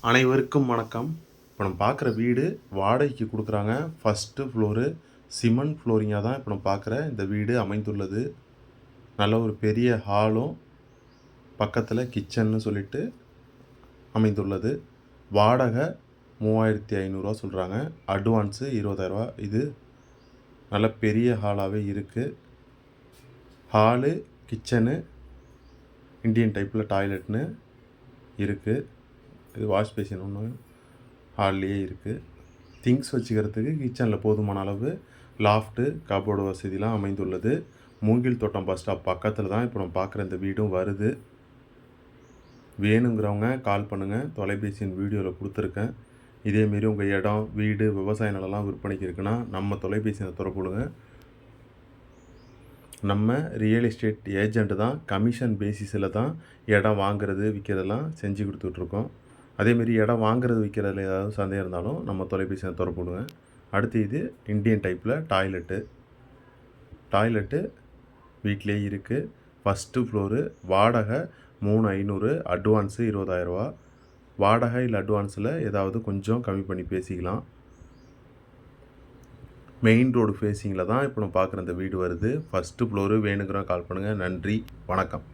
அனைவருக்கும் வணக்கம். இப்போ நம்ம பார்க்குற வீடு வாடகைக்கு கொடுக்குறாங்க. ஃபஸ்ட்டு ஃப்ளோரு சிமெண்ட் ஃப்ளோரிங்காக தான் இப்போ நம்ம பார்க்குற இந்த வீடு அமைந்துள்ளது. நல்ல ஒரு பெரிய ஹாலும் பக்கத்தில் கிச்சன்னு சொல்லிட்டு அமைந்துள்ளது. வாடகை 3500 சொல்கிறாங்க. அட்வான்ஸு 20000. இது நல்ல பெரிய ஹாலாகவே இருக்குது. ஹாலு, கிச்சனு, இண்டியன் டைப்பில் டாய்லெட்னு இருக்குது. இது வாஷ் பேசின் ஒன்று ஹால்லேயே இருக்குது. திங்ஸ் வச்சுக்கிறதுக்கு கிச்சனில் போதுமான அளவு லாஃப்ட்டு, கபோர்டு வசதிலாம் அமைந்துள்ளது. மூங்கில் தோட்டம் பஸ் ஸ்டாப் பக்கத்தில் தான் இப்போ நம்ம பார்க்குற இந்த வீடும் வருது. வேணுங்கிறவங்க கால் பண்ணுங்கள். தொலைபேசியின் வீடியோவில் கொடுத்துருக்கேன். இதேமாரி உங்கள் இடம், வீடு, விவசாய நிலம்லாம் விற்பனைக்கு இருக்குன்னா நம்ம தொலைபேசியை தொடர்புடுங்க. நம்ம ரியல் எஸ்டேட் ஏஜெண்ட்டு தான். கமிஷன் பேசிஸில் தான் இடம் வாங்குறது, விற்கிறதெல்லாம் செஞ்சு கொடுத்துட்ருக்கோம். அதேமாரி இடம் வாங்குறது, விற்கிறதுல ஏதாவது சந்தேகம் இருந்தாலும் நம்ம தொலைபேசியை தொடர்புடுங்க. அடுத்து இது இண்டியன் டைப்பில் டாய்லெட்டு வீட்டிலே இருக்குது. First floor. வாடகை 3500, அட்வான்ஸு 20000. வாடகை இல்லை அட்வான்ஸில் ஏதாவது கொஞ்சம் கம்மி பண்ணி பேசிக்கலாம். மெயின் ரோடு ஃபேஸிங்கில் தான் இப்போ நம்ம பார்க்குற இந்த வீடு வருது. First floor. வேணுங்கிறவங்க கால் பண்ணுங்கள். நன்றி, வணக்கம்.